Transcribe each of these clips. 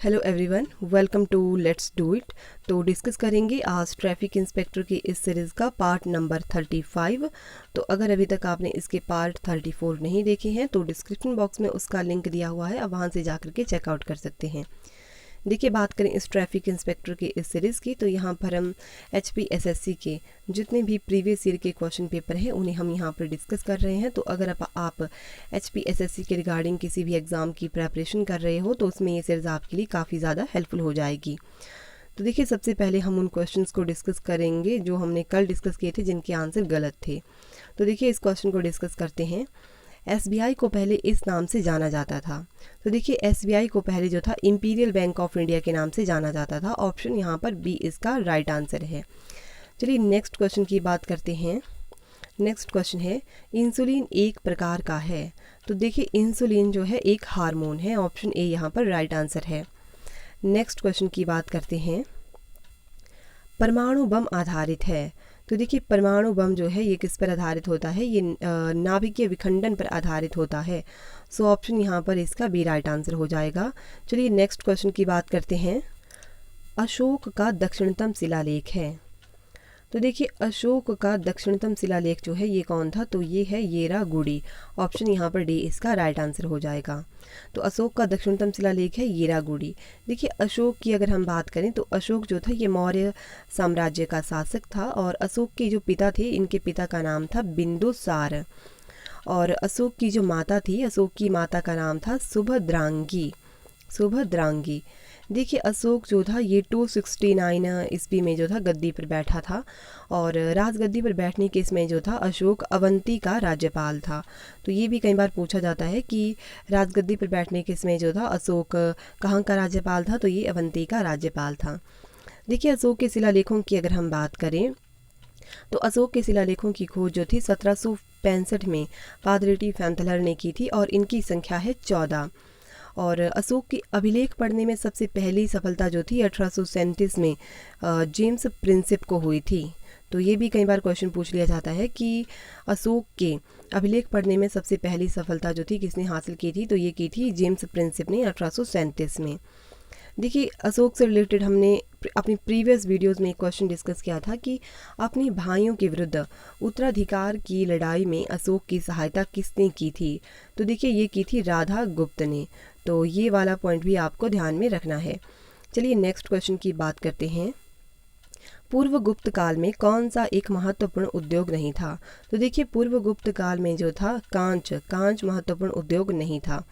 Hello everyone, welcome to let's do it. तो discuss करेंगे आज ट्रैफिक इंस्पेक्टर की इस सीरीज़ का पार्ट नंबर 35। तो अगर अभी तक आपने इसके पार्ट 34 नहीं देखे हैं तो डिस्क्रिप्शन बॉक्स में उसका लिंक दिया हुआ है, आप वहाँ से जाकर के चेकआउट कर सकते हैं। देखिए, बात करें इस ट्रैफिक इंस्पेक्टर की इस सीरीज़ की, तो यहाँ पर हम HPSSC के जितने भी प्रीवियस ईयर के क्वेश्चन पेपर हैं उन्हें हम यहाँ पर डिस्कस कर रहे हैं। तो अगर आप HPSSC के रिगार्डिंग किसी भी एग्ज़ाम की प्रेपरेशन कर रहे हो तो उसमें ये सीरीज़ आपके लिए काफ़ी ज़्यादा हेल्पफुल हो जाएगी। तो देखिए, सबसे पहले हम उन क्वेश्चंस को डिस्कस करेंगे जो हमने कल डिस्कस किए थे जिनके आंसर गलत थे। तो देखिए, इस क्वेश्चन को डिस्कस करते हैं। SBI को पहले इस नाम से जाना जाता था। तो देखिए, SBI को पहले जो था इंपीरियल बैंक ऑफ इंडिया के नाम से जाना जाता था। ऑप्शन यहाँ पर बी इसका राइट आंसर है। चलिए नेक्स्ट क्वेश्चन की बात करते हैं। नेक्स्ट क्वेश्चन है, इंसुलिन एक प्रकार का है। तो देखिए, इंसुलिन जो है एक हार्मोन है। ऑप्शन ए यहाँ पर राइट आंसर है। नेक्स्ट क्वेश्चन की बात करते हैं, परमाणु बम आधारित है। तो देखिए, परमाणु बम जो है ये किस पर आधारित होता है? ये नाभिकीय विखंडन पर आधारित होता है। सो ऑप्शन यहाँ पर इसका बी राइट आंसर हो जाएगा। चलिए नेक्स्ट क्वेश्चन की बात करते हैं, अशोक का दक्षिणतम शिलालेख है। तो देखिए, अशोक का दक्षिणतम शिलालेख जो है ये कौन था? तो ये है येरागुड़ी। ऑप्शन यहाँ पर डी इसका राइट आंसर हो जाएगा। तो अशोक का दक्षिणतम शिलालेख है येरागुड़ी। देखिए, अशोक की अगर हम बात करें तो अशोक जो था ये मौर्य साम्राज्य का शासक था और अशोक के जो पिता थे, इनके पिता का नाम था बिंदुसार। और अशोक की जो माता थी, अशोक की माता का नाम था सुभद्रांगी। सुभद्रांगी। देखिए, अशोक जो था ये 269 ईस्वी में जो था गद्दी पर बैठा था और राजगद्दी पर बैठने के इसमें जो था अशोक अवंती का राज्यपाल था। तो ये भी कई बार पूछा जाता है कि राजगद्दी पर बैठने के इसमें जो था अशोक कहाँ का राज्यपाल था? तो ये अवंती का राज्यपाल था। देखिए, अशोक के शिलालेखों की अगर हम बात करें तो अशोक के शिलालेखों की खोज जो थी 1765 में पादरेटी फैंथलर ने की थी और इनकी संख्या है 14। और अशोक की अभिलेख पढ़ने में सबसे पहली सफलता जो थी 1837 में जेम्स प्रिंसिप को हुई थी। तो ये भी कई बार क्वेश्चन पूछ लिया जाता है कि अशोक के अभिलेख पढ़ने में सबसे पहली सफलता जो थी किसने हासिल की थी? तो ये की थी जेम्स प्रिंसिप ने 1837 में। देखिए, अशोक से रिलेटेड हमने अपनी प्रीवियस वीडियोस में एक क्वेश्चन डिस्कस किया था कि अपने भाइयों के विरुद्ध उत्तराधिकार की लड़ाई में अशोक की सहायता किसने की थी? तो देखिए, ये की थी राधा गुप्त ने। तो ये वाला पॉइंट भी आपको ध्यान में रखना है। चलिए नेक्स्ट क्वेश्चन की बात करते हैं, पूर्व गुप्त काल में कौन सा एक महत्वपूर्ण उद्योग नहीं था? तो देखिए, पूर्व गुप्त काल में जो था कांच महत्वपूर्ण उद्योग नहीं था।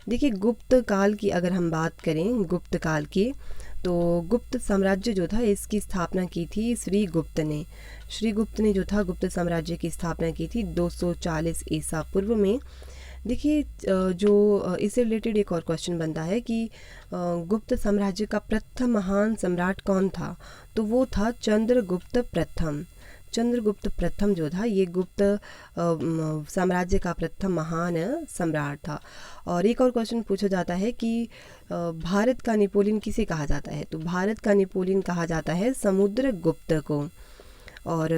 देखिए, गुप्त काल की अगर हम बात करें, गुप्त काल की, तो गुप्त साम्राज्य जो था इसकी स्थापना की थी श्रीगुप्त ने। श्रीगुप्त ने जो था गुप्त साम्राज्य की स्थापना की थी 240 ईसा पूर्व में। देखिए, जो इससे रिलेटेड एक और क्वेश्चन बनता है कि गुप्त साम्राज्य का प्रथम महान सम्राट कौन था? तो वो था चंद्रगुप्त प्रथम। चंद्रगुप्त प्रथम जो था ये गुप्त साम्राज्य का प्रथम महान सम्राट था। और एक और क्वेश्चन पूछा जाता है कि भारत का नेपोलियन किसे कहा जाता है? तो भारत का नेपोलियन कहा जाता है समुद्रगुप्त को। और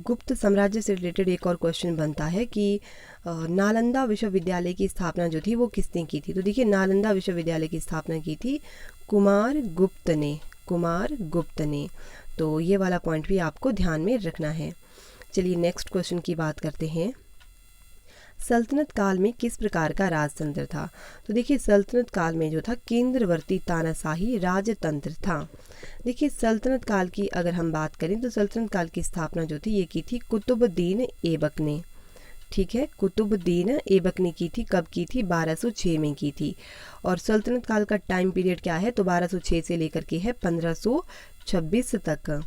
गुप्त साम्राज्य से रिलेटेड एक और क्वेश्चन बनता है कि नालंदा विश्वविद्यालय की स्थापना जो थी वो किसने की थी? तो देखिए, नालंदा विश्वविद्यालय की स्थापना की थी कुमार गुप्त ने। कुमार गुप्त ने। तो ये वाला पॉइंट भी आपको ध्यान में रखना है। चलिए नेक्स्ट क्वेश्चन की बात करते हैं, सल्तनत काल में किस प्रकार का राजतंत्र था? तो देखिए, सल्तनत काल में जो था केंद्रवर्ती तानाशाही राजतंत्र था। देखिए, सल्तनत काल की अगर हम बात करें तो सल्तनत काल की स्थापना जो थी ये की थी कुतुबुद्दीन ऐबक ने। ठीक है, कुतुबुद्दीन ऐबक ने की थी। कब की थी? 1206 में की थी। और सल्तनत काल का टाइम पीरियड क्या है? तो 1206 से लेकर के है 1526 तक।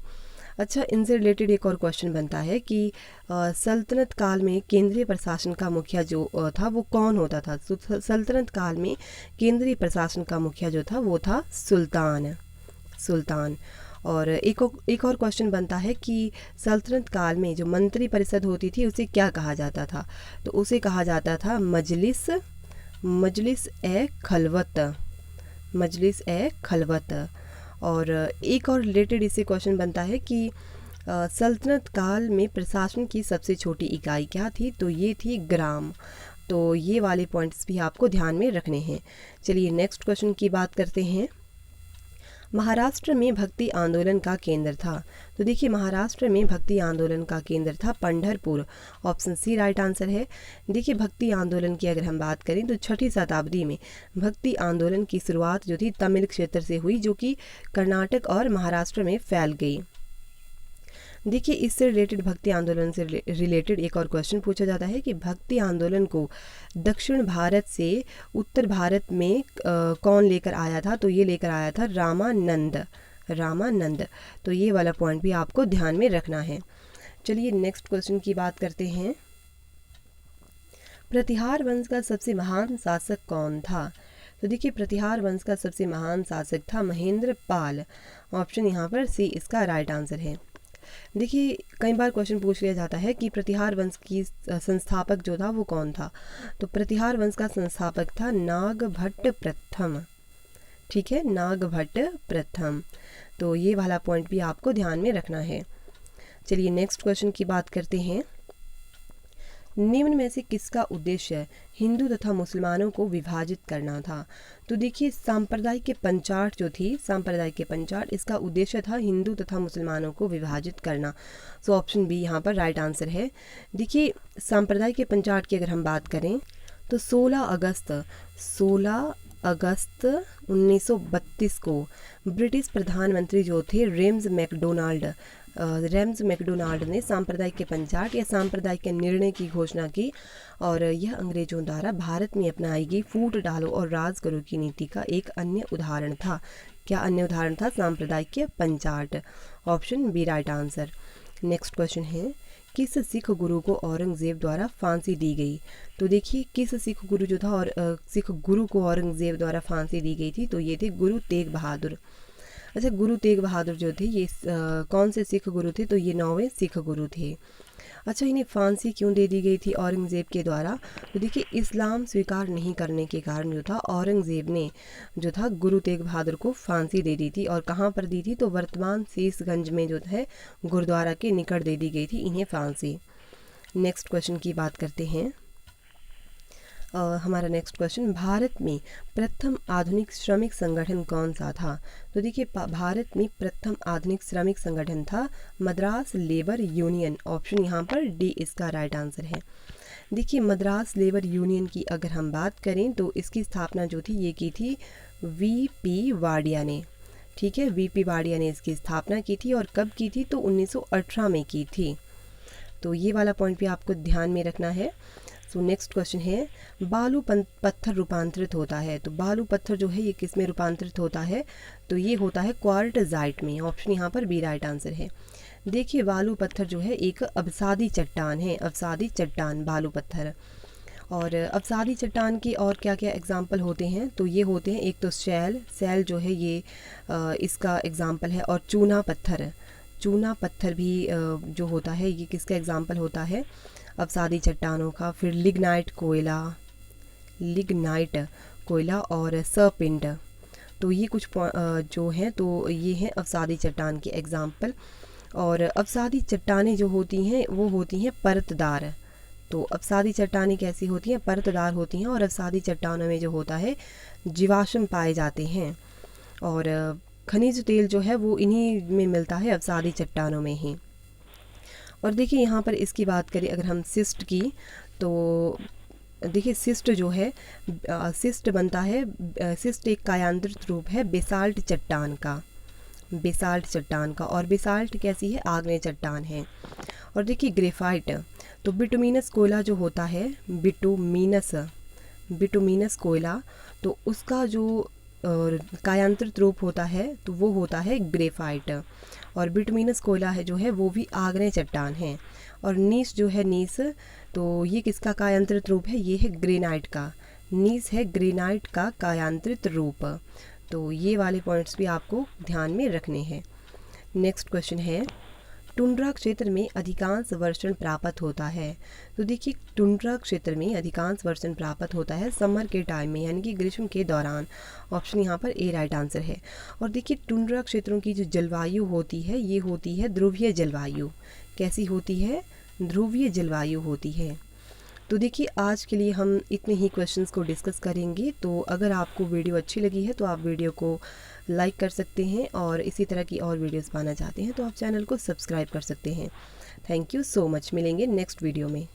अच्छा, इनसे रिलेटेड एक और क्वेश्चन बनता है कि सल्तनत काल में केंद्रीय प्रशासन का मुखिया जो था वो कौन होता था? सल्तनत काल में केंद्रीय प्रशासन का मुखिया जो था वो था सुल्तान। सुल्तान। और एक और क्वेश्चन बनता है कि सल्तनत काल में जो मंत्री परिषद होती थी उसे क्या कहा जाता था? तो उसे कहा जाता था मजलिस ए खलवत। मजलिस ए खलवत। और एक और रिलेटेड इससे क्वेश्चन बनता है कि सल्तनत काल में प्रशासन की सबसे छोटी इकाई क्या थी? तो ये थी ग्राम। तो ये वाले पॉइंट्स भी आपको ध्यान में रखने हैं। चलिए नेक्स्ट क्वेश्चन की बात करते हैं, महाराष्ट्र में भक्ति आंदोलन का केंद्र था। तो देखिए महाराष्ट्र में भक्ति आंदोलन का केंद्र था Pandharpur. Option C right answer है। देखिए भक्ति आंदोलन की अगर हम बात करें तो 6वीं शताब्दी में भक्ति आंदोलन की शुरुआत जो थी तमिल क्षेत्र से हुई, जो कि कर्नाटक और महाराष्ट्र में फैल गई। देखिए इससे रिलेटेड, भक्ति आंदोलन से रिलेटेड एक और क्वेश्चन पूछा जाता है कि भक्ति आंदोलन को दक्षिण भारत से उत्तर भारत में कौन लेकर आया था? तो ये लेकर आया था रामानंद। तो ये वाला पॉइंट भी आपको ध्यान में रखना है। चलिए नेक्स्ट क्वेश्चन की बात करते हैं। प्रतिहार वंश का सबसे महान शासक कौन था? तो देखिए प्रतिहार वंश का सबसे महान शासक था महेंद्र पाल। ऑप्शन यहाँ पर सी इसका राइट आंसर है। देखिए कई बार क्वेश्चन पूछ लिया जाता है कि प्रतिहार वंश की संस्थापक जो था वो कौन था? तो प्रतिहार वंश का संस्थापक था नागभट्ट प्रथम। ठीक है, नागभट्ट प्रथम। तो ये वाला पॉइंट भी आपको ध्यान में रखना है। चलिए नेक्स्ट क्वेश्चन की बात करते हैं। निम्न में से किसका उद्देश्य हिंदू तथा मुसलमानों को विभाजित करना था? तो देखिए सांप्रदायिक पंचाट जो थी, सांप्रदायिक पंचाट, इसका उद्देश्य था हिंदू तथा मुसलमानों को विभाजित करना। सो ऑप्शन बी यहाँ पर राइट आंसर है। देखिए सांप्रदायिक पंचाट की अगर हम बात करें तो 16 अगस्त 1932 को ब्रिटिश प्रधानमंत्री जो थे रेम्स मैकडोनाल्ड ने सांप्रदायिक के पंचाट या सांप्रदायिक के निर्णय की घोषणा की, और यह अंग्रेजों द्वारा भारत में अपनाई गई फूट डालो और राज करो की नीति का एक अन्य उदाहरण था। क्या अन्य उदाहरण था? सांप्रदायिक के पंचाट। Option B right answer. Next question है, किस सिख गुरु को औरंगजेब द्वारा फांसी दी गई? तो देखिए किस सिख गुरु जो था और सिख गुरु को औरंगजेब द्वारा फांसी दी गई थी? तो ये थे गुरु तेग बहादुर। अच्छा, गुरु तेग बहादुर जो थे ये कौन से सिख गुरु थे? तो ये 9वें सिख गुरु थे। अच्छा, इन्हें फांसी क्यों दे दी गई थी औरंगज़ेब के द्वारा? तो देखिए इस्लाम स्वीकार नहीं करने के कारण जो था औरंगज़ेब ने जो था गुरु तेग बहादुर को फांसी दे दी थी। और कहाँ पर दी थी? तो वर्तमान शीशगंज में जो है गुरुद्वारा के निकट दे दी गई थी इन्हें फांसी। नेक्स्ट क्वेश्चन की बात करते हैं। हमारा नेक्स्ट क्वेश्चन, भारत में प्रथम आधुनिक श्रमिक संगठन कौन सा था? तो देखिए भारत में प्रथम आधुनिक श्रमिक संगठन था मद्रास लेबर यूनियन। ऑप्शन यहाँ पर डी इसका राइट आंसर है। देखिए मद्रास लेबर यूनियन की अगर हम बात करें तो इसकी स्थापना जो थी ये की थी वीपी वाडिया ने। ठीक है, वीपी वाडिया ने इसकी स्थापना की थी। और कब की थी? तो 1918 में की थी। तो ये वाला पॉइंट भी आपको ध्यान में रखना है। सो नेक्स्ट क्वेश्चन है, बालू पत्थर रूपांतरित होता है। तो बालू पत्थर जो है ये किस में रूपांतरित होता है? तो ये होता है क्वार्टजाइट में। ऑप्शन यहाँ पर बी राइट आंसर है। देखिए बालू पत्थर जो है एक अवसादी चट्टान है, अवसादी चट्टान बालू पत्थर। और अवसादी चट्टान की और क्या क्या एग्जाम्पल होते हैं? तो ये होते हैं, एक तो सैल जो है ये इसका एग्जाम्पल है। और चूना पत्थर भी जो होता है ये किसका एग्जाम्पल होता है? अवसादी चट्टानों का। फिर लिग्नाइट कोयला और सरपिंड। तो ये कुछ जो हैं तो ये हैं अवसादी चट्टान के एग्जाम्पल। और अवसादी चट्टानें जो होती हैं वो होती हैं परतदार। तो अवसादी चट्टानें कैसी होती हैं? परतदार होती हैं। और अवसादी चट्टानों में जो होता है जीवाश्म पाए जाते हैं। और खनिज तेल जो है वो इन्हीं में मिलता है, अवसादी चट्टानों में ही। और देखिए यहाँ पर इसकी बात करें अगर हम सिस्ट की, तो देखिए सिस्ट जो है सिस्ट बनता है, सिस्ट एक कायांतरित रूप है बेसाल्ट चट्टान का। और बेसाल्ट कैसी है? आग्नेय चट्टान है। और देखिए ग्रेफाइट, तो बिटुमिनस कोयला जो होता है, बिटुमिनस कोयला, तो उसका जो कायांतरित रूप होता है तो वो होता है ग्रेफाइट। और बिटुमिनस कोयला है जो है वो भी आग्नेय चट्टान है। और नीस जो है तो ये किसका कायांतरित रूप है? ये है ग्रेनाइट का। नीस है ग्रेनाइट का कायांतरित रूप। तो ये वाले पॉइंट्स भी आपको ध्यान में रखने हैं। नेक्स्ट क्वेश्चन है, टुंड्रा क्षेत्र में अधिकांश वर्षण प्राप्त होता है। तो देखिए टुंड्रा क्षेत्र में अधिकांश वर्षण प्राप्त होता है समर के टाइम में, यानी कि ग्रीष्म के दौरान। ऑप्शन यहाँ पर ए राइट आंसर है। और देखिए टुंड्रा क्षेत्रों की जो जलवायु होती है ये होती है ध्रुवीय जलवायु। कैसी होती है? ध्रुवीय जलवायु होती है। तो देखिए आज के लिए हम इतने ही क्वेश्चंस को डिस्कस करेंगे। तो अगर आपको वीडियो अच्छी लगी है तो आप वीडियो को लाइक कर सकते हैं, और इसी तरह की और वीडियोस पाना चाहते हैं तो आप चैनल को सब्सक्राइब कर सकते हैं। Thank you so much. मिलेंगे नेक्स्ट वीडियो में।